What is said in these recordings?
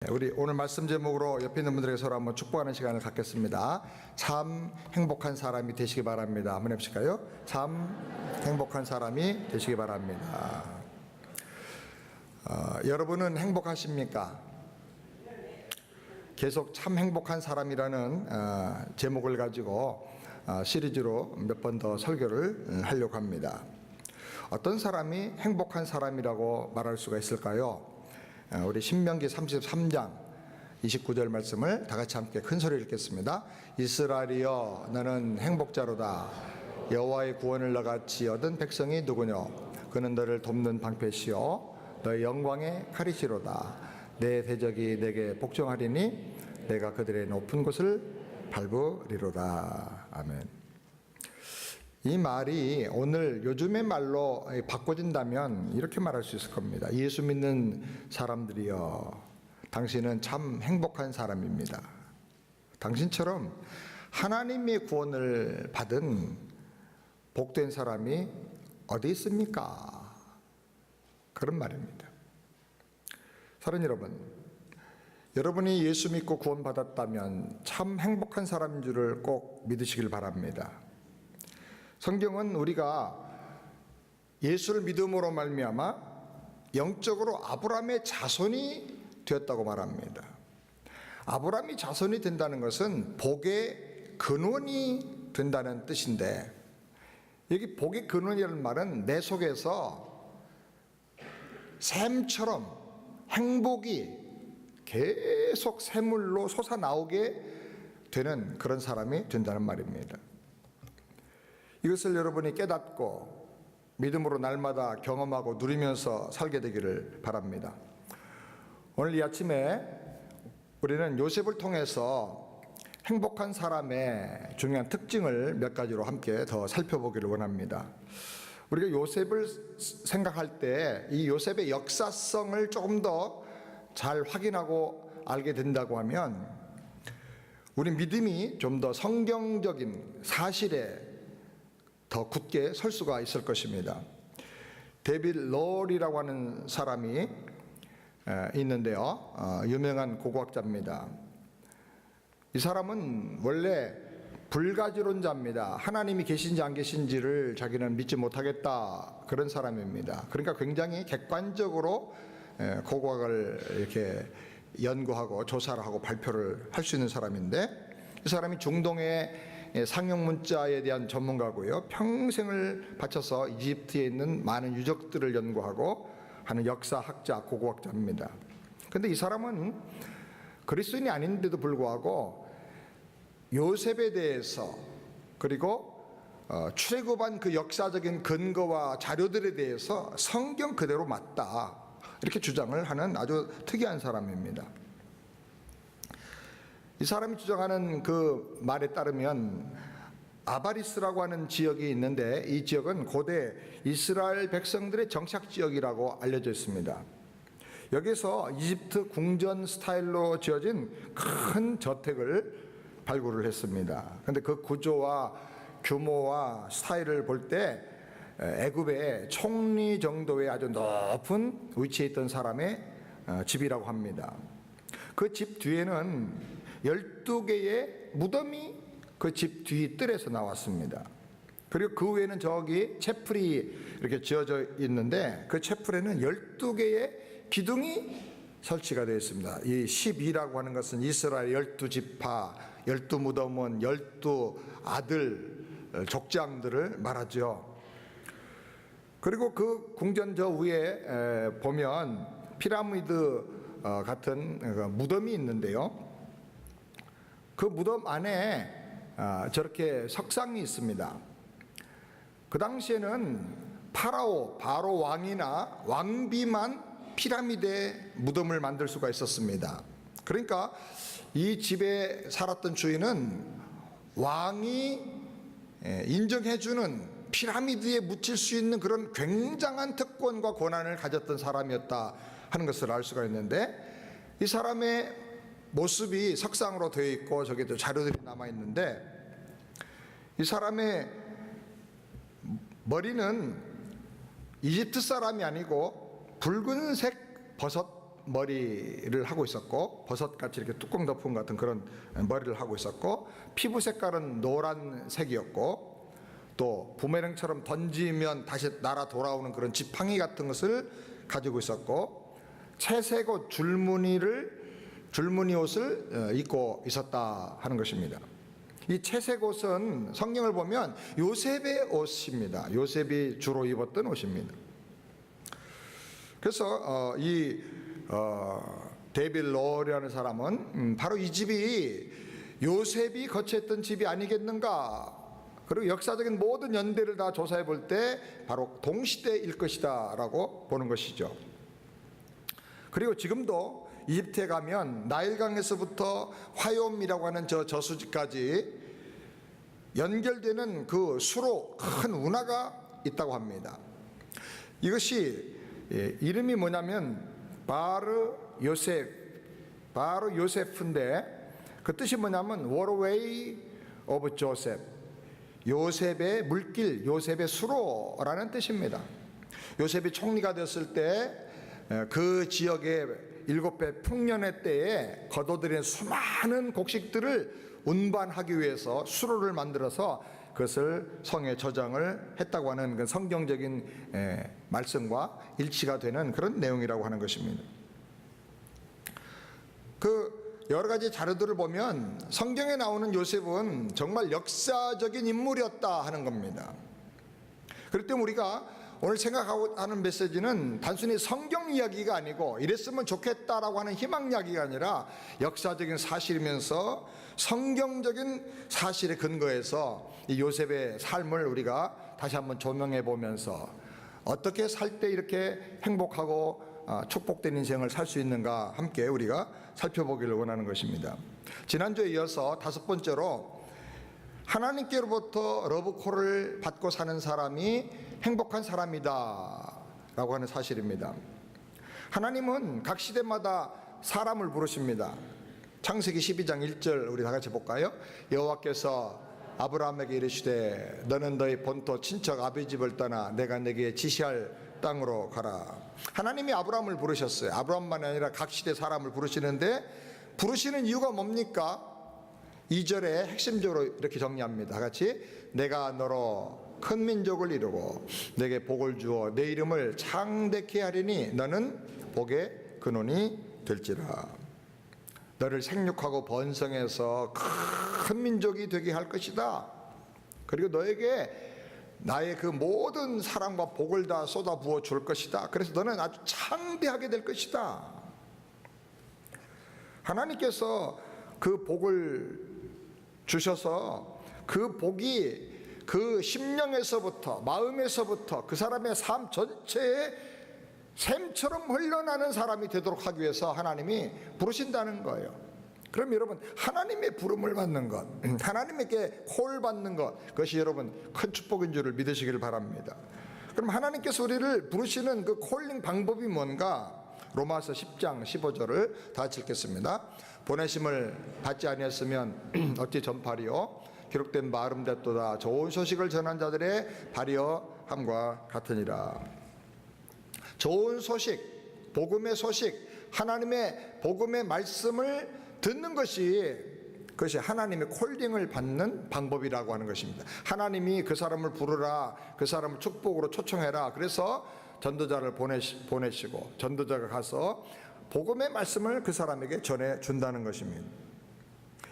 우리 오늘 말씀 제목으로 옆에 있는 분들에게 서로 한번 축복하는 시간을 갖겠습니다. 참 행복한 사람이 되시기 바랍니다. 한번 해보실까요? 참 행복한 사람이 되시기 바랍니다. 여러분은 행복하십니까? 계속 참 행복한 사람이라는 제목을 가지고 시리즈로 몇 번 더 설교를 하려고 합니다. 어떤 사람이 행복한 사람이라고 말할 수가 있을까요? 우리 신명기 33장 29절 말씀을 다 같이 함께 큰 소리로 읽겠습니다. 이스라엘이여 너는 행복자로다. 여호와의 구원을 너같이 얻은 백성이 누구뇨? 그는 너를 돕는 방패시요 너의 영광의 칼이시로다. 내 대적이 내게 복종하리니 내가 그들의 높은 곳을 밟으리로다. 아멘. 이 말이 오늘 요즘의 말로 바꿔진다면 이렇게 말할 수 있을 겁니다. 예수 믿는 사람들이여, 당신은 참 행복한 사람입니다. 당신처럼 하나님의 구원을 받은 복된 사람이 어디 있습니까? 그런 말입니다. 사랑하는 여러분, 여러분이 예수 믿고 구원받았다면 참 행복한 사람인 줄을 꼭 믿으시길 바랍니다. 성경은 우리가 예수를 믿음으로 말미암아 영적으로 아브라함의 자손이 되었다고 말합니다. 아브라함이 자손이 된다는 것은 복의 근원이 된다는 뜻인데, 여기 복의 근원이라는 말은 내 속에서 샘처럼 행복이 계속 샘물로 솟아나오게 되는 그런 사람이 된다는 말입니다. 이것을 여러분이 깨닫고 믿음으로 날마다 경험하고 누리면서 살게 되기를 바랍니다. 오늘 이 아침에 우리는 요셉을 통해서 행복한 사람의 중요한 특징을 몇 가지로 함께 더 살펴보기를 원합니다. 우리가 요셉을 생각할 때 이 요셉의 역사성을 조금 더 잘 확인하고 알게 된다고 하면 우리 믿음이 좀 더 성경적인 사실에 더 굳게 설 수가 있을 것입니다. 데빗 롤이라고 하는 사람이 있는데요, 유명한 고고학자입니다. 이 사람은 원래 불가지론자입니다. 하나님이 계신지 안 계신지를 자기는 믿지 못하겠다, 그런 사람입니다. 그러니까 굉장히 객관적으로 고고학을 이렇게 연구하고 조사를 하고 발표를 할 수 있는 사람인데, 이 사람이 중동의 상형 문자에 대한 전문가고요, 평생을 바쳐서 이집트에 있는 많은 유적들을 연구하고 하는 역사학자, 고고학자입니다. 그런데 이 사람은 그리스도인이 아닌데도 불구하고 요셉에 대해서, 그리고 출애굽한 그 역사적인 근거와 자료들에 대해서 성경 그대로 맞다, 이렇게 주장을 하는 아주 특이한 사람입니다. 이 사람이 주장하는 그 말에 따르면 아바리스라고 하는 지역이 있는데, 이 지역은 고대 이스라엘 백성들의 정착 지역이라고 알려져 있습니다. 여기서 이집트 궁전 스타일로 지어진 큰 저택을 발굴을 했습니다. 그런데 그 구조와 규모와 스타일을 볼 때 애굽의 총리 정도의 아주 높은 위치에 있던 사람의 집이라고 합니다. 그 집 뒤에는 12개의 무덤이 그 집 뒤 뜰에서 나왔습니다. 그리고 그 위에는 저기 채플이 이렇게 지어져 있는데, 그 채플에는 12개의 기둥이 설치가 되어 있습니다. 이 12라고 하는 것은 이스라엘 12지파, 12무덤은 12아들 족장들을 말하죠. 그리고 그 궁전 저 위에 보면 피라미드 같은 무덤이 있는데요, 그 무덤 안에 저렇게 석상이 있습니다. 그 당시에는 바로 왕이나 왕비만 피라미드에 무덤을 만들 수가 있었습니다. 그러니까 이 집에 살았던 주인은 왕이 인정해주는 피라미드에 묻힐 수 있는 그런 굉장한 특권과 권한을 가졌던 사람이었다 하는 것을 알 수가 있는데, 이 사람의 모습이 석상으로 되어 있고 저기도 자료들이 남아 있는데, 이 사람의 머리는 이집트 사람이 아니고 붉은색 버섯 머리를 하고 있었고, 버섯같이 이렇게 뚜껑 덮은 같은 그런 머리를 하고 있었고, 피부 색깔은 노란색이었고, 또 부메랑처럼 던지면 다시 날아 돌아오는 그런 지팡이 같은 것을 가지고 있었고, 채색 옷 줄무늬 옷을 입고 있었다 하는 것입니다. 이 채색 옷은 성경을 보면 요셉의 옷입니다. 요셉이 주로 입었던 옷입니다. 그래서 데이빗 로라는 사람은 바로 이 집이 요셉이 거처했던 집이 아니겠는가, 그리고 역사적인 모든 연대를 다 조사해 볼 때 바로 동시대일 것이다 라고 보는 것이죠. 그리고 지금도 이집트에 가면 나일강에서부터 화욤이라고 하는 저 저수지까지 연결되는 그 수로 큰 운하가 있다고 합니다. 이것이 이름이 뭐냐면 바르 요세프인데, 그 뜻이 뭐냐면 워터웨이 오브 조셉, 요셉의 물길, 요셉의 수로라는 뜻입니다. 요셉이 총리가 됐을 때 그 지역의 7배 풍년의 때에 거둬들인 수많은 곡식들을 운반하기 위해서 수로를 만들어서 그것을 성에 저장을 했다고 하는 그 성경적인 말씀과 일치가 되는 그런 내용이라고 하는 것입니다. 그 여러 가지 자료들을 보면 성경에 나오는 요셉은 정말 역사적인 인물이었다 하는 겁니다. 그렇기 때문에 우리가 오늘 생각하고 하는 메시지는 단순히 성경 이야기가 아니고 이랬으면 좋겠다라고 하는 희망 이야기가 아니라 역사적인 사실이면서 성경적인 사실에 근거해서 이 요셉의 삶을 우리가 다시 한번 조명해 보면서 어떻게 살 때 이렇게 행복하고 축복된 인생을 살 수 있는가 함께 우리가 살펴보기를 원하는 것입니다. 지난주에 이어서 5번째로 하나님께로부터 러브콜을 받고 사는 사람이 행복한 사람이다 라고 하는 사실입니다. 하나님은 각 시대마다 사람을 부르십니다. 창세기 12장 1절 우리 다 같이 볼까요? 여호와께서 아브라함에게 이르시되 너는 너희 본토 친척 아비 집을 떠나 내가 내게 지시할 땅으로 가라. 하나님이 아브라함을 부르셨어요. 아브라함만 아니라 각 시대 사람을 부르시는데, 부르시는 이유가 뭡니까? 2절에 핵심적으로 이렇게 정리합니다. 다 같이 내가 너로 큰 민족을 이루고 내게 복을 주어 내 이름을 창대케 하리니 너는 복의 근원이 될지라. 너를 생육하고 번성해서 큰 민족이 되게 할 것이다. 그리고 너에게 나의 그 모든 사랑과 복을 다 쏟아 부어 줄 것이다. 그래서 너는 아주 창대하게 될 것이다. 하나님께서 그 복을 주셔서 그 복이 그 심령에서부터 마음에서부터 그 사람의 삶 전체에 샘처럼 흘러나는 사람이 되도록 하기 위해서 하나님이 부르신다는 거예요. 그럼 여러분, 하나님의 부름을 받는 것, 하나님에게 콜 받는 것, 그것이 여러분 큰 축복인 줄을 믿으시길 바랍니다. 그럼 하나님께서 우리를 부르시는 그 콜링 방법이 뭔가? 로마서 10장 15절을 다 같이 읽겠습니다. 보내심을 받지 아니했으면 어찌 전파리요? 기록된 바 아름답도다. 좋은 소식을 전한 자들의 발이여 함과 같으니라. 좋은 소식, 복음의 소식, 하나님의 복음의 말씀을 듣는 그것이 하나님의 콜링을 받는 방법이라고 하는 것입니다. 하나님이 그 사람을 부르라, 그 사람을 축복으로 초청해라. 그래서 전도자를 보내시고 전도자가 가서 복음의 말씀을 그 사람에게 전해준다는 것입니다.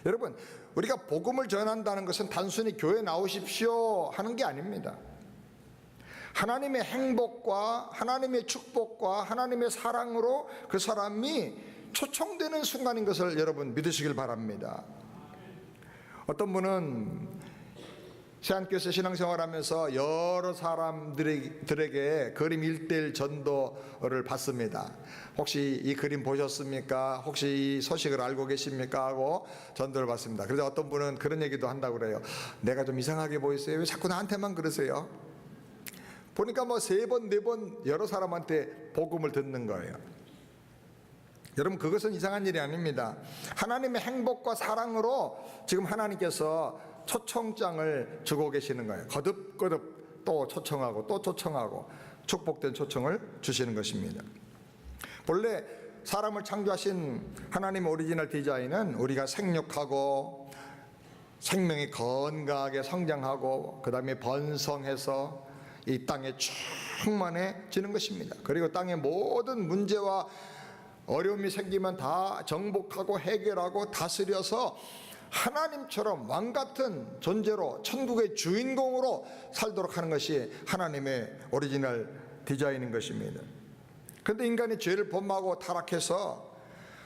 여러분, 우리가 복음을 전한다는 것은 단순히 교회 나오십시오 하는 게 아닙니다. 하나님의 행복과 하나님의 축복과 하나님의 사랑으로 그 사람이 초청되는 순간인 것을 여러분 믿으시길 바랍니다. 어떤 분은 새안교회에서 신앙생활하면서 여러 사람들에게 그림 1:1 전도를 받습니다. 혹시 이 그림 보셨습니까? 혹시 이 소식을 알고 계십니까? 하고 전도를 받습니다. 그래서 어떤 분은 그런 얘기도 한다고 그래요. 내가 좀 이상하게 보이세요? 왜 자꾸 나한테만 그러세요? 보니까 3번, 4번 여러 사람한테 복음을 듣는 거예요. 여러분, 그것은 이상한 일이 아닙니다. 하나님의 행복과 사랑으로 지금 하나님께서 초청장을 주고 계시는 거예요. 거듭거듭 또 초청하고 또 초청하고 축복된 초청을 주시는 것입니다. 본래 사람을 창조하신 하나님의 오리지널 디자인은 우리가 생육하고 생명이 건강하게 성장하고 그 다음에 번성해서 이 땅에 충만해지는 것입니다. 그리고 땅의 모든 문제와 어려움이 생기면 다 정복하고 해결하고 다스려서 하나님처럼 왕같은 존재로 천국의 주인공으로 살도록 하는 것이 하나님의 오리지널 디자인인 것입니다. 그런데 인간이 죄를 범하고 타락해서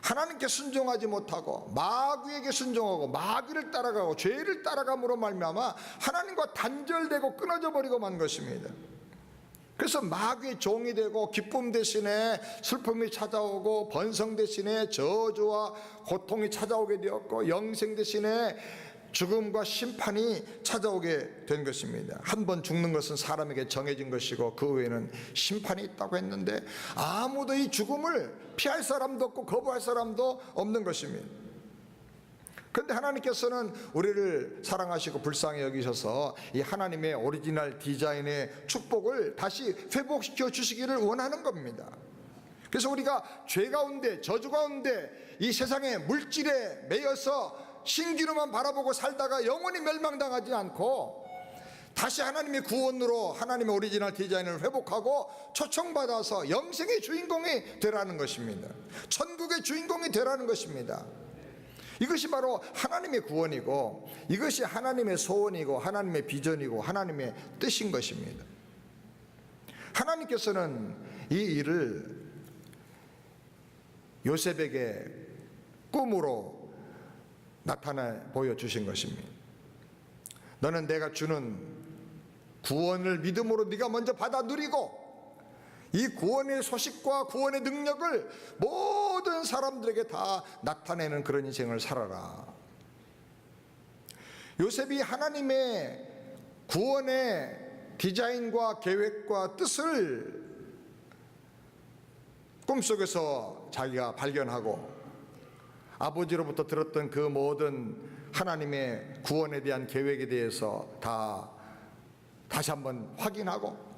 하나님께 순종하지 못하고 마귀에게 순종하고 마귀를 따라가고 죄를 따라감으로 말미암아 하나님과 단절되고 끊어져 버리고 만 것입니다. 그래서 마귀의 종이 되고 기쁨 대신에 슬픔이 찾아오고 번성 대신에 저주와 고통이 찾아오게 되었고 영생 대신에 죽음과 심판이 찾아오게 된 것입니다. 한 번 죽는 것은 사람에게 정해진 것이고 그 외에는 심판이 있다고 했는데 아무도 이 죽음을 피할 사람도 없고 거부할 사람도 없는 것입니다. 그런데 하나님께서는 우리를 사랑하시고 불쌍히 여기셔서 이 하나님의 오리지널 디자인의 축복을 다시 회복시켜 주시기를 원하는 겁니다. 그래서 우리가 죄 가운데 저주 가운데 이 세상의 물질에 매여서 신기루만 바라보고 살다가 영원히 멸망당하지 않고 다시 하나님의 구원으로 하나님의 오리지널 디자인을 회복하고 초청받아서 영생의 주인공이 되라는 것입니다. 천국의 주인공이 되라는 것입니다. 이것이 바로 하나님의 구원이고 이것이 하나님의 소원이고 하나님의 비전이고 하나님의 뜻인 것입니다. 하나님께서는 이 일을 요셉에게 꿈으로 나타내 보여주신 것입니다. 너는 내가 주는 구원을 믿음으로 네가 먼저 받아 누리고 이 구원의 소식과 구원의 능력을 모든 사람들에게 다 나타내는 그런 인생을 살아라. 요셉이 하나님의 구원의 디자인과 계획과 뜻을 꿈속에서 자기가 발견하고 아버지로부터 들었던 그 모든 하나님의 구원에 대한 계획에 대해서 다시 한번 확인하고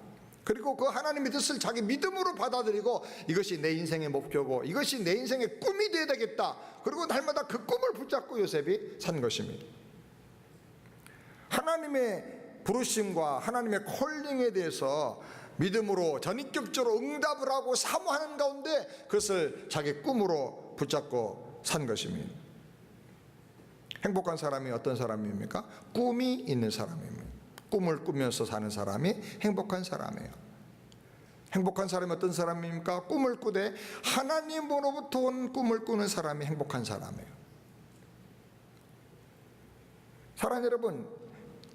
그리고 그 하나님의 뜻을 자기 믿음으로 받아들이고 이것이 내 인생의 목표고 이것이 내 인생의 꿈이 되어야 되겠다. 그리고 날마다 그 꿈을 붙잡고 요셉이 산 것입니다. 하나님의 부르심과 하나님의 콜링에 대해서 믿음으로 전인격적으로 응답을 하고 사모하는 가운데 그것을 자기 꿈으로 붙잡고 산 것입니다. 행복한 사람이 어떤 사람입니까? 꿈이 있는 사람입니다. 꿈을 꾸면서 사는 사람이 행복한 사람이에요. 행복한 사람이 어떤 사람입니까? 꿈을 꾸되 하나님으로부터 온 꿈을 꾸는 사람이 행복한 사람이에요. 사랑하는 여러분,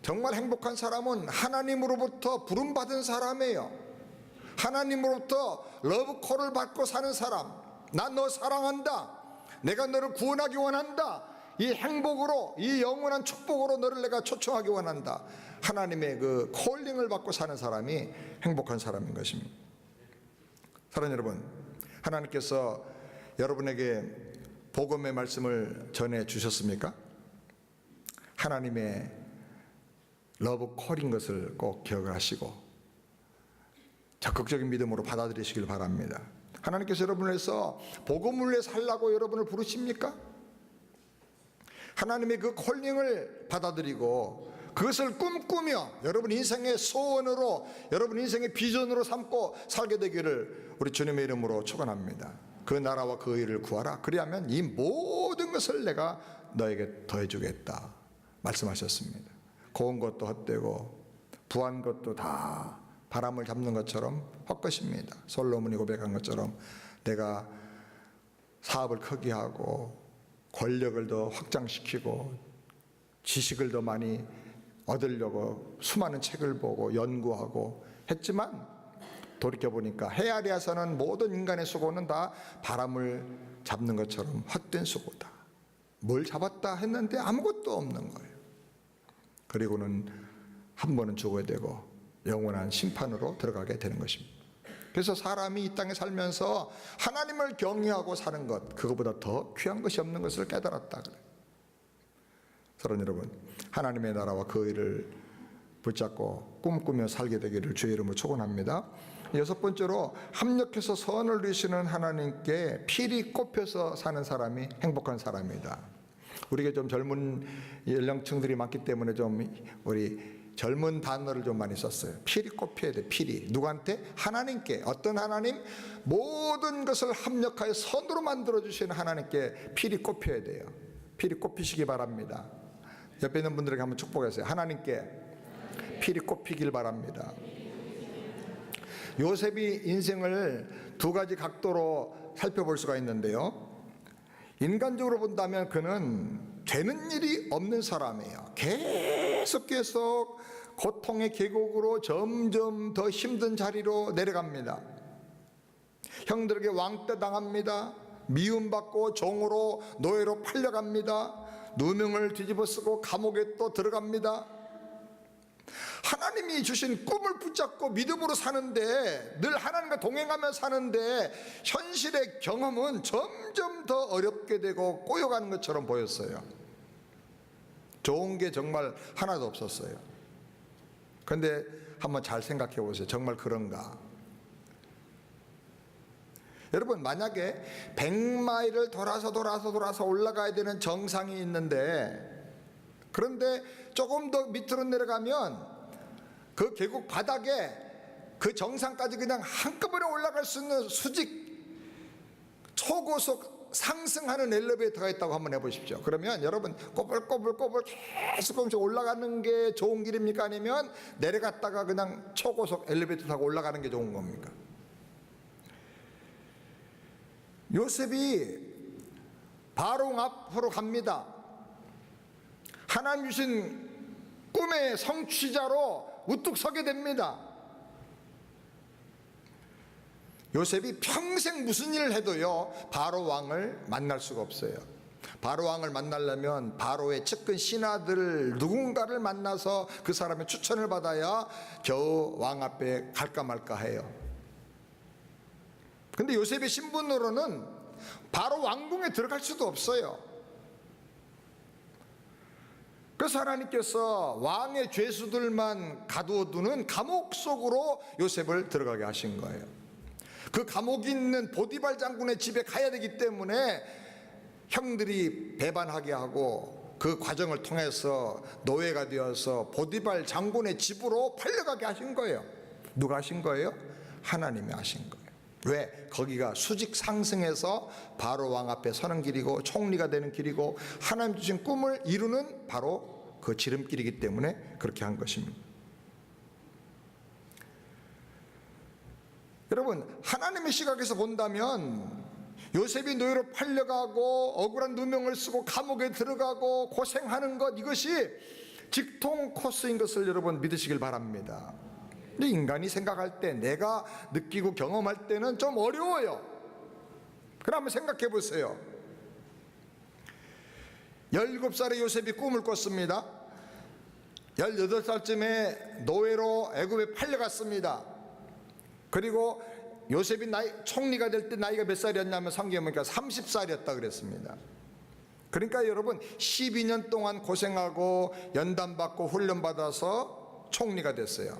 정말 행복한 사람은 하나님으로부터 부름받은 사람이에요. 하나님으로부터 러브콜을 받고 사는 사람. 난 너 사랑한다. 내가 너를 구원하기 원한다. 이 행복으로 이 영원한 축복으로 너를 내가 초청하기 원한다. 하나님의 그 콜링을 받고 사는 사람이 행복한 사람인 것입니다. 사랑하는 여러분, 하나님께서 여러분에게 복음의 말씀을 전해 주셨습니까? 하나님의 러브 콜인 것을 꼭 기억을 하시고 적극적인 믿음으로 받아들이시길 바랍니다. 하나님께서 여러분을 위해서 복음을 위해 살라고 여러분을 부르십니까? 하나님의 그 콜링을 받아들이고 그것을 꿈꾸며 여러분 인생의 소원으로 여러분 인생의 비전으로 삼고 살게 되기를 우리 주님의 이름으로 축원합니다. 그 나라와 그 의를 구하라. 그리하면 이 모든 것을 내가 너에게 더해주겠다 말씀하셨습니다. 고운 것도 헛되고 부한 것도 다 바람을 잡는 것처럼 헛것입니다. 솔로몬이 고백한 것처럼 내가 사업을 크게 하고 권력을 더 확장시키고 지식을 더 많이 얻으려고 수많은 책을 보고 연구하고 했지만 돌이켜보니까 헤아리아서는 모든 인간의 수고는 다 바람을 잡는 것처럼 헛된 수고다. 뭘 잡았다 했는데 아무것도 없는 거예요. 그리고는 한 번은 죽어야 되고 영원한 심판으로 들어가게 되는 것입니다. 그래서 사람이 이 땅에 살면서 하나님을 경외하고 사는 것, 그것보다 더 귀한 것이 없는 것을 깨달았다 그래요. 사랑하는 여러분, 하나님의 나라와 그 의를 붙잡고 꿈꾸며 살게 되기를 주의 이름으로 축원합니다. 여섯 번째로 합력해서 선을 이루시는 하나님께 필히 꼽혀서 사는 사람이 행복한 사람이다. 우리가 좀 젊은 연령층들이 많기 때문에 좀 우리 젊은 단어를 좀 많이 썼어요. 필히 꼽혀야 돼. 필히. 누구한테? 하나님께. 어떤 하나님? 모든 것을 합력하여 선으로 만들어 주시는 하나님께 필히 꼽혀야 돼요. 필히 꼽히시기 바랍니다. 옆에 있는 분들에게 한번 축복하세요. 하나님께 필히 꼽히길 바랍니다. 요셉이 인생을 두 가지 각도로 살펴볼 수가 있는데요. 인간적으로 본다면 그는 되는 일이 없는 사람이에요. 계속 고통의 계곡으로 점점 더 힘든 자리로 내려갑니다. 형들에게 왕따 당합니다. 미움받고 종으로 노예로 팔려갑니다. 누명을 뒤집어쓰고 감옥에 또 들어갑니다. 하나님이 주신 꿈을 붙잡고 믿음으로 사는데, 늘 하나님과 동행하며 사는데 현실의 경험은 점점 더 어렵게 되고 꼬여가는 것처럼 보였어요. 좋은 게 정말 하나도 없었어요. 그런데 한번 잘 생각해 보세요. 정말 그런가? 여러분, 만약에 100마일을 돌아서 올라가야 되는 정상이 있는데, 그런데 조금 더 밑으로 내려가면 그 계곡 바닥에 그 정상까지 그냥 한꺼번에 올라갈 수 있는 수직 초고속 상승하는 엘리베이터가 있다고 한번 해보십시오. 그러면 여러분 꼬불꼬불 계속 올라가는 게 좋은 길입니까? 아니면 내려갔다가 그냥 초고속 엘리베이터 타고 올라가는 게 좋은 겁니까? 요셉이 바로 앞으로 갑니다. 하나님 주신 꿈의 성취자로 우뚝 서게 됩니다. 요셉이 평생 무슨 일을 해도요, 바로 왕을 만날 수가 없어요. 바로 왕을 만나려면 바로의 측근 신하들 누군가를 만나서 그 사람의 추천을 받아야 겨우 왕 앞에 갈까 말까 해요. 근데 요셉의 신분으로는 바로 왕궁에 들어갈 수도 없어요. 그래서 하나님께서 왕의 죄수들만 가두어두는 감옥 속으로 요셉을 들어가게 하신 거예요. 그 감옥이 있는 보디발 장군의 집에 가야 되기 때문에 형들이 배반하게 하고 그 과정을 통해서 노예가 되어서 보디발 장군의 집으로 팔려가게 하신 거예요. 누가 하신 거예요? 하나님이 하신 거예요. 왜? 거기가 수직 상승해서 바로 왕 앞에 서는 길이고 총리가 되는 길이고 하나님 주신 꿈을 이루는 바로 그 지름길이기 때문에 그렇게 한 것입니다. 여러분, 하나님의 시각에서 본다면 요셉이 노예로 팔려가고 억울한 누명을 쓰고 감옥에 들어가고 고생하는 것, 이것이 직통 코스인 것을 여러분 믿으시길 바랍니다. 근데 인간이 생각할 때, 내가 느끼고 경험할 때는 좀 어려워요. 그럼 한번 생각해 보세요. 17살의 요셉이 꿈을 꿨습니다. 18살쯤에 노예로 애굽에 팔려갔습니다. 그리고 요셉이 총리가 될 때 나이가 몇 살이었냐면 성경에 보니까 30살이었다 그랬습니다. 그러니까 여러분 12년 동안 고생하고 연단받고 훈련받아서 총리가 됐어요.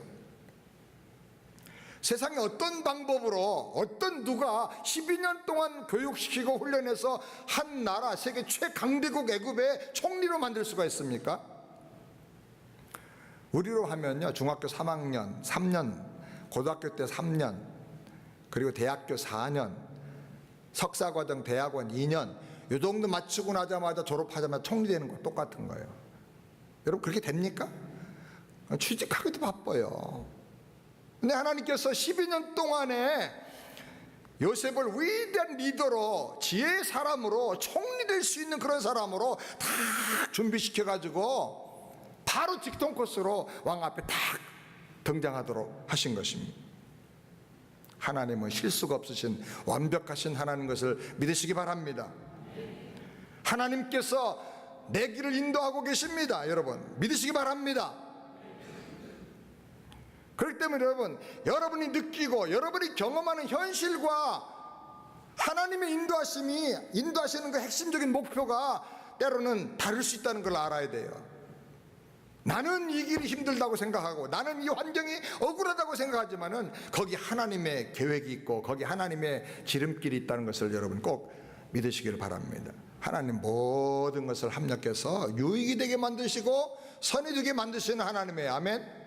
세상에 어떤 방법으로 어떤 누가 12년 동안 교육시키고 훈련해서 한 나라 세계 최강대국 애굽의 총리로 만들 수가 있습니까? 우리로 하면요, 중학교 3학년 3년, 고등학교 때 3년, 그리고 대학교 4년, 석사과정 대학원 2년, 이 정도 마치고 나자마자 졸업하자마자 총리 되는 거 똑같은 거예요. 여러분, 그렇게 됩니까? 취직하기도 바빠요. 근데 하나님께서 12년 동안에 요셉을 위대한 리더로, 지혜의 사람으로, 총리 될 수 있는 그런 사람으로 다 준비시켜가지고 바로 직통 코스로 왕 앞에 딱 등장하도록 하신 것입니다. 하나님은 실수가 없으신 완벽하신 하나님 것을 믿으시기 바랍니다. 하나님께서 내 길을 인도하고 계십니다. 여러분, 믿으시기 바랍니다. 그렇기 때문에 여러분이 느끼고 여러분이 경험하는 현실과 하나님의 인도하시는 그 핵심적인 목표가 때로는 다를 수 있다는 걸 알아야 돼요. 나는 이 길이 힘들다고 생각하고 나는 이 환경이 억울하다고 생각하지만은 거기 하나님의 계획이 있고 거기 하나님의 지름길이 있다는 것을 여러분 꼭 믿으시기를 바랍니다. 하나님 모든 것을 합력해서 유익이 되게 만드시고 선이 되게 만드시는 하나님의 아멘.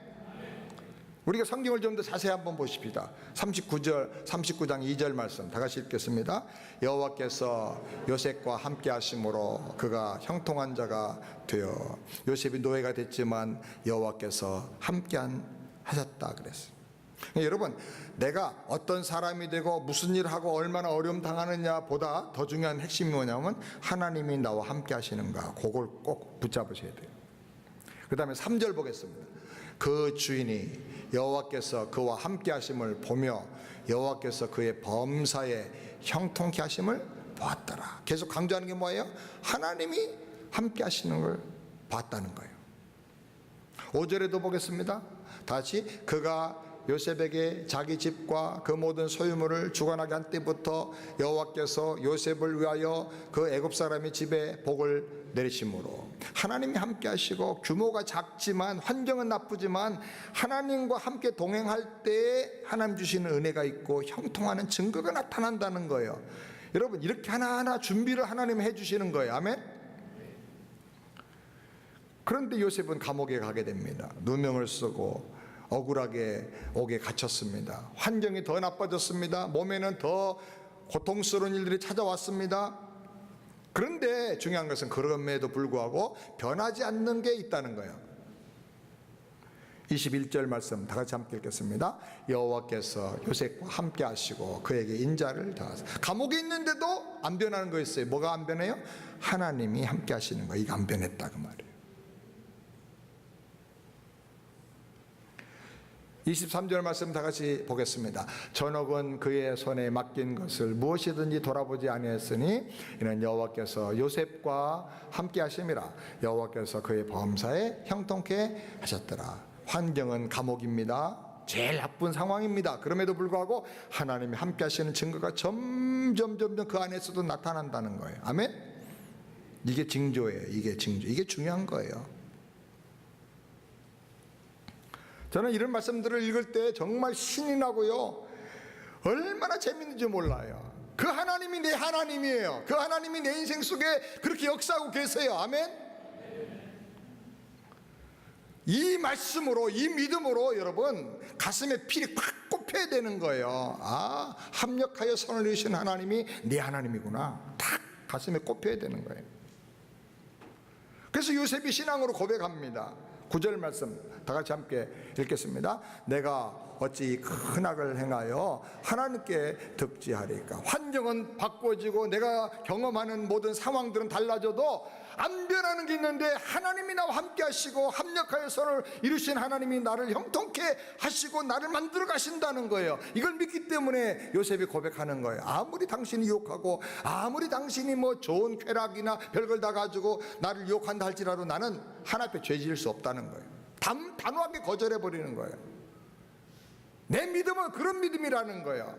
우리가 성경을 좀 더 자세히 한번 보십시다. 39장 2절 말씀 다 같이 읽겠습니다. 여호와께서 요셉과 함께 하심으로 그가 형통한 자가 되어 요셉이 노예가 됐지만 여호와께서 함께 하셨다 그랬어요. 여러분, 내가 어떤 사람이 되고 무슨 일을 하고 얼마나 어려움 당하느냐 보다 더 중요한 핵심이 뭐냐면 하나님이 나와 함께 하시는가, 그걸 꼭 붙잡으셔야 돼요. 그 다음에 3절 보겠습니다. 그 주인이 여호와께서 그와 함께 하심을 보며 여호와께서 그의 범사에 형통케 하심을 보았더라. 계속 강조하는 게 뭐예요? 하나님이 함께 하시는 걸 봤다는 거예요. 5절에도 보겠습니다. 다시 그가 요셉에게 자기 집과 그 모든 소유물을 주관하게 한 때부터 여호와께서 요셉을 위하여 그 애굽 사람의 집에 복을 내리심으로 하나님이 함께 하시고 규모가 작지만 환경은 나쁘지만 하나님과 함께 동행할 때 하나님 주시는 은혜가 있고 형통하는 증거가 나타난다는 거예요. 여러분, 이렇게 하나하나 준비를 하나님이 해주시는 거예요. 아멘. 그런데 요셉은 감옥에 가게 됩니다. 누명을 쓰고 억울하게 옥에 갇혔습니다. 환경이 더 나빠졌습니다. 몸에는 더 고통스러운 일들이 찾아왔습니다. 그런데 중요한 것은 그럼에도 불구하고 변하지 않는 게 있다는 거예요. 21절 말씀 다 같이 함께 읽겠습니다. 여호와께서 요셉과 함께 하시고 그에게 인자를 더하사. 감옥에 있는데도 안 변하는 거 있어요. 뭐가 안 변해요? 하나님이 함께 하시는 거. 이거 안 변했다 그 말이에요. 23절 말씀 다 같이 보겠습니다. 전옥은 그의 손에 맡긴 것을 무엇이든지 돌아보지 아니했으니 이는 여호와께서 요셉과 함께 하심이라. 여호와께서 그의 범사에 형통케 하셨더라. 환경은 감옥입니다. 제일 나쁜 상황입니다. 그럼에도 불구하고 하나님이 함께 하시는 증거가 점점 그 안에서도 나타난다는 거예요. 아멘. 이게 징조예요. 이게 징조. 이게 중요한 거예요. 저는 이런 말씀들을 읽을 때 정말 신이 나고요, 얼마나 재밌는지 몰라요. 그 하나님이 내 하나님이에요. 그 하나님이 내 인생 속에 그렇게 역사하고 계세요. 아멘. 이 말씀으로, 이 믿음으로 여러분 가슴에 피리 팍 꼽혀야 되는 거예요. 아, 합력하여 선을 이루신 하나님이 내 하나님이구나. 탁 가슴에 꼽혀야 되는 거예요. 그래서 요셉이 신앙으로 고백합니다. 9절 말씀 다 같이 함께 읽겠습니다. 내가 어찌 큰 악을 행하여 하나님께 득지하리까. 환경은 바꿔지고 내가 경험하는 모든 상황들은 달라져도 안 변하는 게 있는데 하나님이 나와 함께 하시고 합력하여 선을 이루신 하나님이 나를 형통케 하시고 나를 만들어 가신다는 거예요. 이걸 믿기 때문에 요셉이 고백하는 거예요. 아무리 당신이 유혹하고 아무리 당신이 뭐 좋은 쾌락이나 별걸 다 가지고 나를 유혹한다 할지라도 나는 하나님 앞에 죄 지을 수 없다는 거예요. 단호하게 거절해 버리는 거예요. 내 믿음은 그런 믿음이라는 거예요.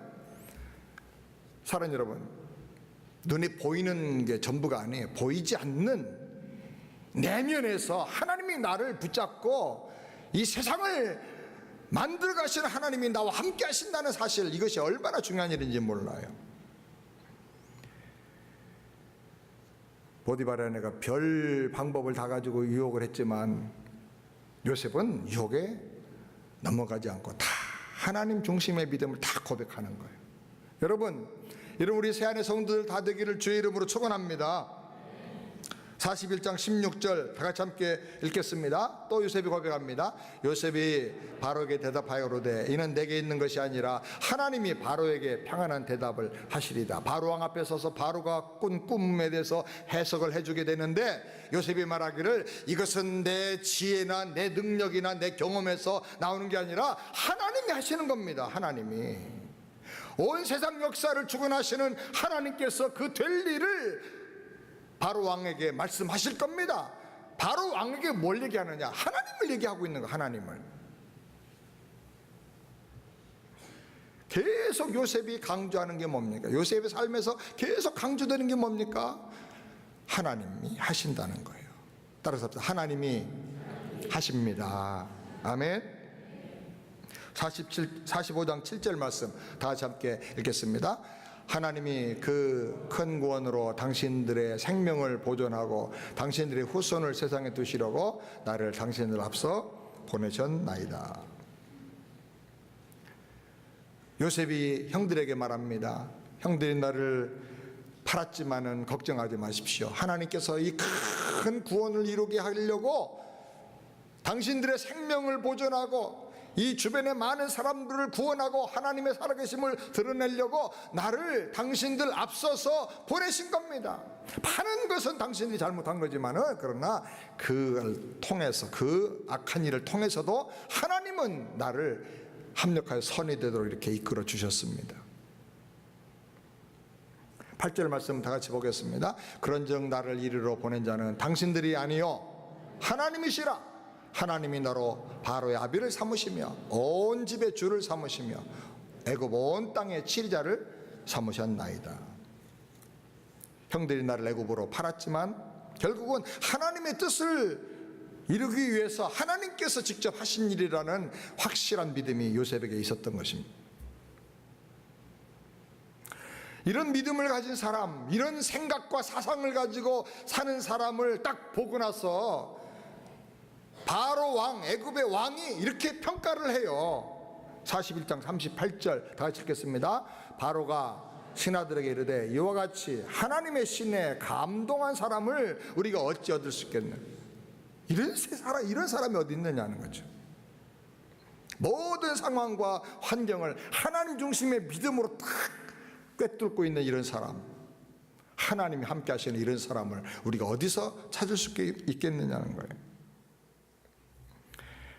사랑 여러분, 눈에 보이는 게 전부가 아니에요. 보이지 않는 내면에서 하나님이 나를 붙잡고 이 세상을 만들어 가시는 하나님이 나와 함께 하신다는 사실, 이것이 얼마나 중요한 일인지 몰라요. 보디바라 내가 별 방법을 다 가지고 유혹을 했지만 요셉은 유혹에 넘어가지 않고 다 하나님 중심의 믿음을 다 고백하는 거예요. 여러분 우리 새안의 성도들 다 되기를 주의 이름으로 축원합니다. 41장 16절 다 같이 함께 읽겠습니다. 또 요셉이 고백합니다. 요셉이 바로에게 대답하여 이르되 이는 내게 있는 것이 아니라 하나님이 바로에게 평안한 대답을 하시리다. 바로 왕 앞에 서서 바로가 꾼 꿈에 대해서 해석을 해주게 되는데 요셉이 말하기를 이것은 내 지혜나 내 능력이나 내 경험에서 나오는 게 아니라 하나님이 하시는 겁니다. 하나님이 온 세상 역사를 주관하시는 하나님께서 그 될 일을 바로 왕에게 말씀하실 겁니다. 바로 왕에게 뭘 얘기하느냐? 하나님을 얘기하고 있는 거. 하나님을 계속 요셉이 강조하는 게 뭡니까? 요셉의 삶에서 계속 강조되는 게 뭡니까? 하나님이 하신다는 거예요. 따라서 하나님이 하십니다. 아멘. 45장 7절 말씀 다 같이 함께 읽겠습니다. 하나님이 그 큰 구원으로 당신들의 생명을 보존하고 당신들의 후손을 세상에 두시려고 나를 당신들 앞서 보내셨나이다. 요셉이 형들에게 말합니다. 형들이 나를 팔았지만은 걱정하지 마십시오. 하나님께서 이 큰 구원을 이루게 하려고 당신들의 생명을 보존하고 이 주변의 많은 사람들을 구원하고 하나님의 살아계심을 드러내려고 나를 당신들 앞서서 보내신 겁니다. 파는 것은 당신들이 잘못한 거지만은 그러나 그걸 통해서 그 악한 일을 통해서도 하나님은 나를 합력하여 선이 되도록 이렇게 이끌어 주셨습니다. 8절 말씀 다 같이 보겠습니다. 그런즉 나를 이리로 보낸 자는 당신들이 아니요 하나님이시라. 하나님이 너로 바로의 아비를 삼으시며 온 집의 주를 삼으시며 애굽 온 땅의 치리자를 삼으셨나이다. 형들이 나를 애굽으로 팔았지만 결국은 하나님의 뜻을 이루기 위해서 하나님께서 직접 하신 일이라는 확실한 믿음이 요셉에게 있었던 것입니다. 이런 믿음을 가진 사람, 이런 생각과 사상을 가지고 사는 사람을 딱 보고 나서 바로 왕, 애굽의 왕이 이렇게 평가를 해요. 41장 38절 다 같이 읽겠습니다. 바로가 신하들에게 이르되 이와 같이 하나님의 신에 감동한 사람을 우리가 어찌 얻을 수 있겠느냐. 이런 사람이 어디 있느냐는 거죠. 모든 상황과 환경을 하나님 중심의 믿음으로 딱 꿰뚫고 있는 이런 사람, 하나님이 함께 하시는 이런 사람을 우리가 어디서 찾을 수 있겠느냐는 거예요.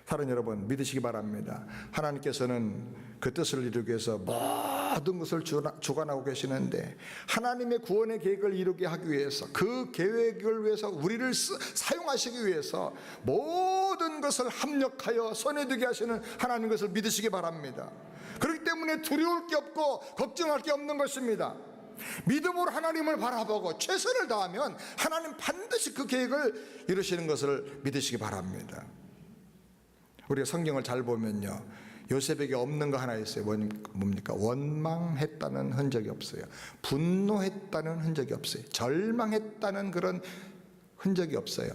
사랑하는 여러분, 믿으시기 바랍니다. 하나님께서는 그 뜻을 이루기 위해서 모든 것을 주관하고 계시는데 하나님의 구원의 계획을 이루게 하기 위해서 그 계획을 위해서 우리를 사용하시기 위해서 모든 것을 합력하여 손에 두게 하시는 하나님 것을 믿으시기 바랍니다. 그렇기 때문에 두려울 게 없고 걱정할 게 없는 것입니다. 믿음으로 하나님을 바라보고 최선을 다하면 하나님 반드시 그 계획을 이루시는 것을 믿으시기 바랍니다. 우리가 성경을 잘 보면요, 요셉에게 없는 거 하나 있어요. 뭡니까? 원망했다는 흔적이 없어요. 분노했다는 흔적이 없어요. 절망했다는 그런 흔적이 없어요.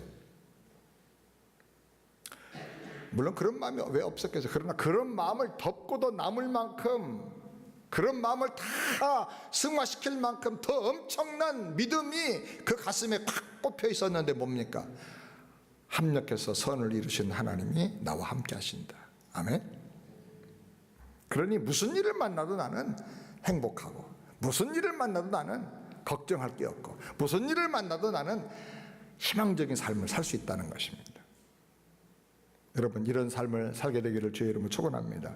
물론 그런 마음이 왜 없었겠어요. 그러나 그런 마음을 덮고도 남을 만큼, 그런 마음을 다 승화시킬 만큼 더 엄청난 믿음이 그 가슴에 팍 꼽혀 있었는데 뭡니까? 합력해서 선을 이루신 하나님이 나와 함께 하신다. 아멘. 그러니 무슨 일을 만나도 나는 행복하고, 무슨 일을 만나도 나는 걱정할 게 없고, 무슨 일을 만나도 나는 희망적인 삶을 살 수 있다는 것입니다. 여러분, 이런 삶을 살게 되기를 주의 이름으로 축원합니다.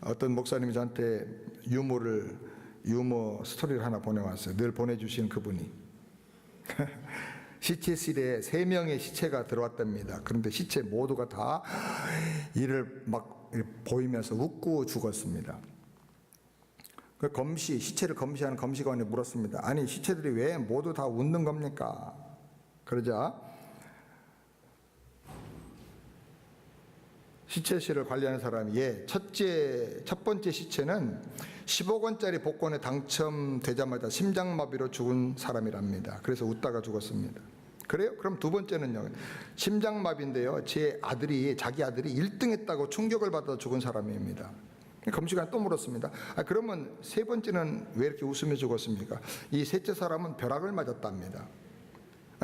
어떤 목사님이 저한테 유머 스토리를 하나 보내왔어요. 늘 보내주신 그분이 시체실에 3명의 시체가 들어왔답니다. 그런데 시체 모두가 다 이를 막 보이면서 웃고 죽었습니다. 그 시체를 검시하는 검시관에 물었습니다. 아니, 시체들이 왜 모두 다 웃는 겁니까? 그러자 시체실을 관리하는 사람이 첫 번째 시체는 10억 원짜리 복권에 당첨되자마자 심장마비로 죽은 사람이랍니다. 그래서 웃다가 죽었습니다. 그래요? 그럼 두 번째는요, 심장마비인데요, 자기 아들이 1등 했다고 충격을 받아 죽은 사람입니다. 검시관이 또 물었습니다. 그러면 세 번째는 왜 이렇게 웃으며 죽었습니까? 이 셋째 사람은 벼락을 맞았답니다.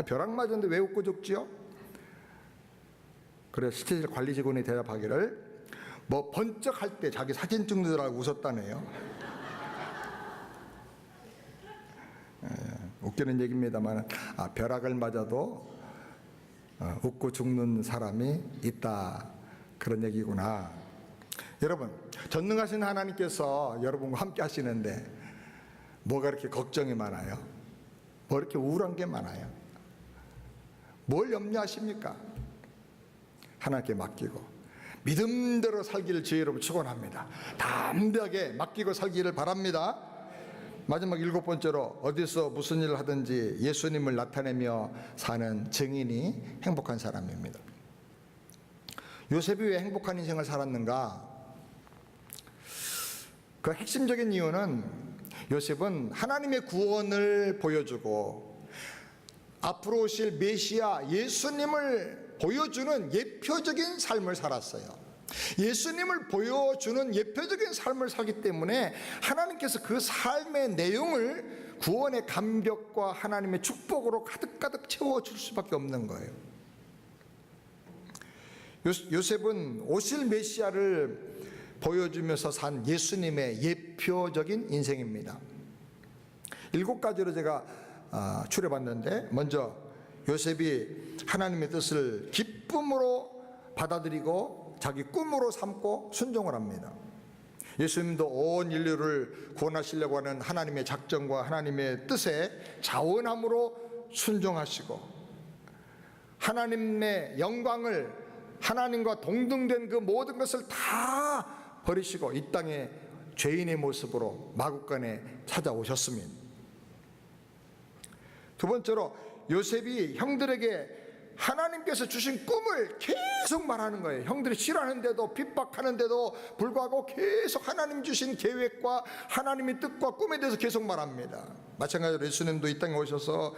벼락 맞았는데 왜 웃고 죽지요? 그래서 시체실 관리 직원이 대답하기를 번쩍 할 때 자기 사진 찍느라고 웃었다네요. 웃기는 얘기입니다만 벼락을 맞아도 웃고 죽는 사람이 있다, 그런 얘기구나. 여러분, 전능하신 하나님께서 여러분과 함께 하시는데 뭐가 이렇게 걱정이 많아요? 뭐 이렇게 우울한 게 많아요? 뭘 염려하십니까? 하나님께 맡기고 믿음대로 살기를 주의 이름으로 축원합니다. 담대하게 맡기고 살기를 바랍니다. 마지막 7번째로, 어디서 무슨 일을 하든지 예수님을 나타내며 사는 증인이 행복한 사람입니다. 요셉이 왜 행복한 인생을 살았는가? 그 핵심적인 이유는 요셉은 하나님의 구원을 보여주고 앞으로 오실 메시아 예수님을 보여주는 예표적인 삶을 살았어요. 예수님을 보여주는 예표적인 삶을 살기 때문에 하나님께서 그 삶의 내용을 구원의 감격과 하나님의 축복으로 가득가득 채워줄 수밖에 없는 거예요. 요셉은 오실 메시아를 보여주면서 산 예수님의 예표적인 인생입니다. 7가지로 제가 추려봤는데, 먼저 요셉이 하나님의 뜻을 기쁨으로 받아들이고 자기 꿈으로 삼고 순종을 합니다. 예수님도 온 인류를 구원하시려고 하는 하나님의 작정과 하나님의 뜻에 자원함으로 순종하시고 하나님의 영광을, 하나님과 동등된 그 모든 것을 다 버리시고 이 땅에 죄인의 모습으로 마구간에 찾아오셨습니다. 두 번째로 요셉이 형들에게 하나님께서 주신 꿈을 계속 말하는 거예요. 형들이 싫어하는데도, 핍박하는데도 불구하고 계속 하나님 주신 계획과 하나님의 뜻과 꿈에 대해서 계속 말합니다. 마찬가지로 예수님도 이 땅에 오셔서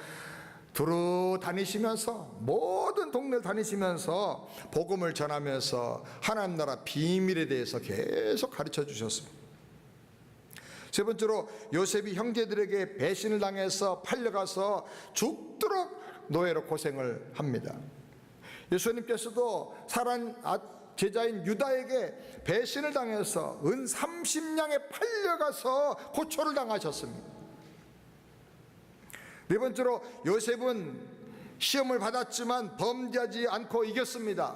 두루 다니시면서, 모든 동네를 다니시면서 복음을 전하면서 하나님 나라 비밀에 대해서 계속 가르쳐 주셨습니다. 세 번째로 요셉이 형제들에게 배신을 당해서 팔려가서 죽도록 노예로 고생을 합니다. 예수님께서도 사랑 제자인 유다에게 배신을 당해서 은 30냥에 팔려가서 고초를 당하셨습니다. 네 번째로 요셉은 시험을 받았지만 범죄하지 않고 이겼습니다.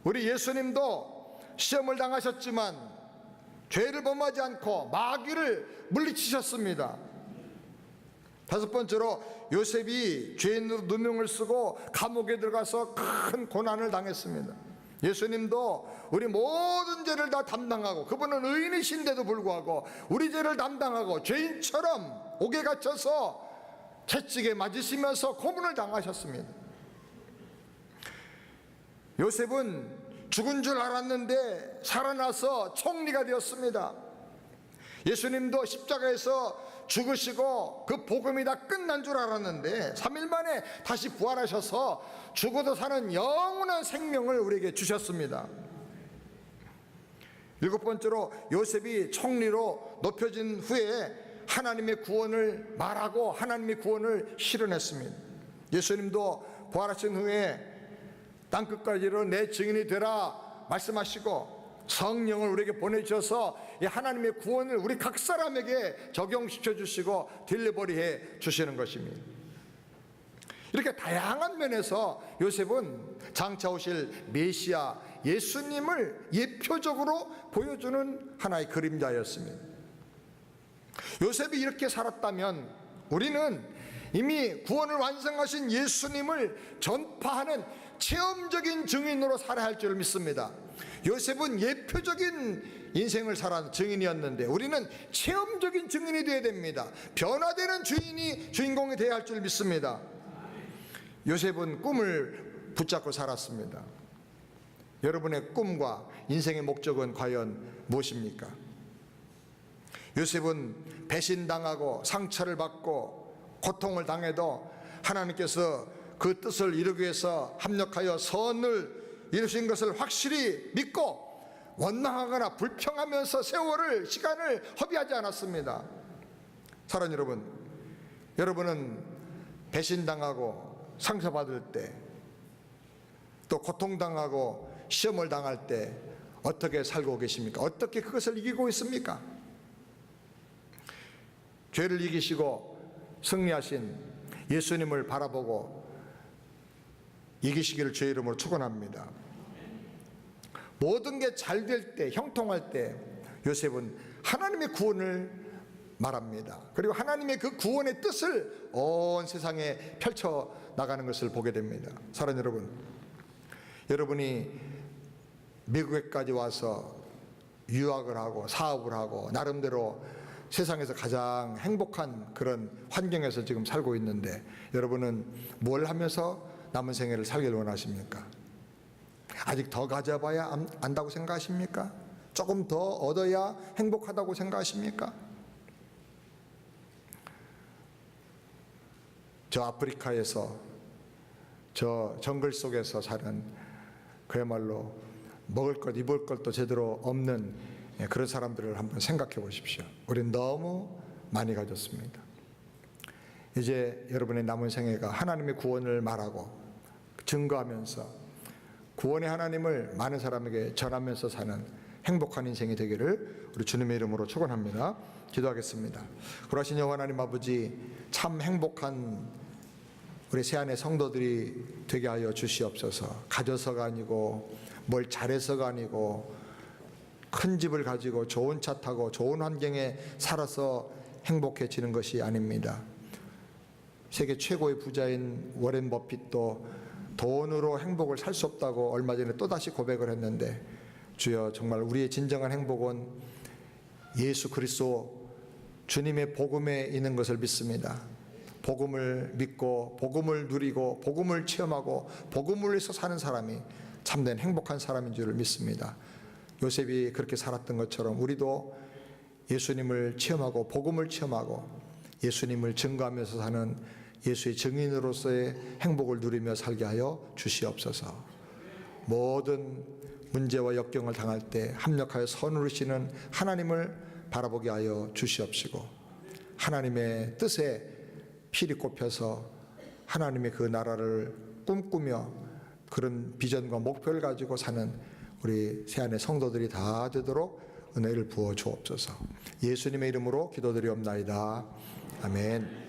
우리 예수님도 시험을 당하셨지만 죄를 범하지 않고 마귀를 물리치셨습니다. 다섯 번째로 요셉이 죄인으로 누명을 쓰고 감옥에 들어가서 큰 고난을 당했습니다. 예수님도 우리 모든 죄를 다 담당하고, 그분은 의인이신데도 불구하고 우리 죄를 담당하고 죄인처럼 옥에 갇혀서 채찍에 맞으시면서 고문을 당하셨습니다. 요셉은 죽은 줄 알았는데 살아나서 총리가 되었습니다. 예수님도 십자가에서 죽으시고 그 복음이 다 끝난 줄 알았는데 3일 만에 다시 부활하셔서 죽어도 사는 영원한 생명을 우리에게 주셨습니다. 일곱 번째로 요셉이 총리로 높여진 후에 하나님의 구원을 말하고 하나님의 구원을 실현했습니다. 예수님도 부활하신 후에 땅끝까지로 내 증인이 되라 말씀하시고 성령을 우리에게 보내주셔서 이 하나님의 구원을 우리 각 사람에게 적용시켜 주시고 딜리버리해 주시는 것입니다. 이렇게 다양한 면에서 요셉은 장차 오실 메시아 예수님을 예표적으로 보여주는 하나의 그림자였습니다. 요셉이 이렇게 살았다면 우리는 이미 구원을 완성하신 예수님을 전파하는 체험적인 증인으로 살아야 할 줄 믿습니다. 요셉은 예표적인 인생을 살아온 증인이었는데 우리는 체험적인 증인이 되어야 됩니다. 변화되는 주인공이 되어야 할 줄 믿습니다. 요셉은 꿈을 붙잡고 살았습니다. 여러분의 꿈과 인생의 목적은 과연 무엇입니까? 요셉은 배신당하고 상처를 받고 고통을 당해도 하나님께서 그 뜻을 이루기 위해서 합력하여 선을 이루신 것을 확실히 믿고 원망하거나 불평하면서 시간을 허비하지 않았습니다. 사랑하는 여러분, 여러분은 배신당하고 상처받을 때, 또 고통당하고 시험을 당할 때 어떻게 살고 계십니까? 어떻게 그것을 이기고 있습니까? 죄를 이기시고 승리하신 예수님을 바라보고 이기시기를 주의 이름으로 축원합니다. 모든 게 잘 될 때, 형통할 때 요셉은 하나님의 구원을 말합니다. 그리고 하나님의 그 구원의 뜻을 온 세상에 펼쳐 나가는 것을 보게 됩니다. 사랑하는 여러분, 여러분이 미국에까지 와서 유학을 하고 사업을 하고 나름대로 세상에서 가장 행복한 그런 환경에서 지금 살고 있는데 여러분은 뭘 하면서 남은 생애를 살기를 원하십니까? 아직 더 가져봐야 안다고 생각하십니까? 조금 더 얻어야 행복하다고 생각하십니까? 저 아프리카에서 저 정글 속에서 사는 그야말로 먹을 것 입을 것도 제대로 없는 그런 사람들을 한번 생각해 보십시오. 우리는 너무 많이 가졌습니다. 이제 여러분의 남은 생애가 하나님의 구원을 말하고 증거하면서 구원의 하나님을 많은 사람에게 전하면서 사는 행복한 인생이 되기를 우리 주님의 이름으로 축원합니다. 기도하겠습니다. 그러하신 여호와 하나님 아버지, 참 행복한 우리 새안의 성도들이 되게 하여 주시옵소서. 가져서가 아니고 뭘 잘해서가 아니고 큰 집을 가지고 좋은 차 타고 좋은 환경에 살아서 행복해지는 것이 아닙니다. 세계 최고의 부자인 워렌 버핏도 돈으로 행복을 살 수 없다고 얼마 전에 또다시 고백을 했는데, 주여, 정말 우리의 진정한 행복은 예수 그리스도 주님의 복음에 있는 것을 믿습니다. 복음을 믿고 복음을 누리고 복음을 체험하고 복음을 위해서 사는 사람이 참된 행복한 사람인 줄 믿습니다. 요셉이 그렇게 살았던 것처럼 우리도 예수님을 체험하고 복음을 체험하고 예수님을 증거하면서 사는 예수의 증인으로서의 행복을 누리며 살게 하여 주시옵소서. 모든 문제와 역경을 당할 때 합력하여 선우르시는 하나님을 바라보게 하여 주시옵시고, 하나님의 뜻에 필이 꼽혀서 하나님의 그 나라를 꿈꾸며 그런 비전과 목표를 가지고 사는 우리 새안의 성도들이 다 되도록 은혜를 부어 주옵소서. 예수님의 이름으로 기도드리옵나이다. 아멘.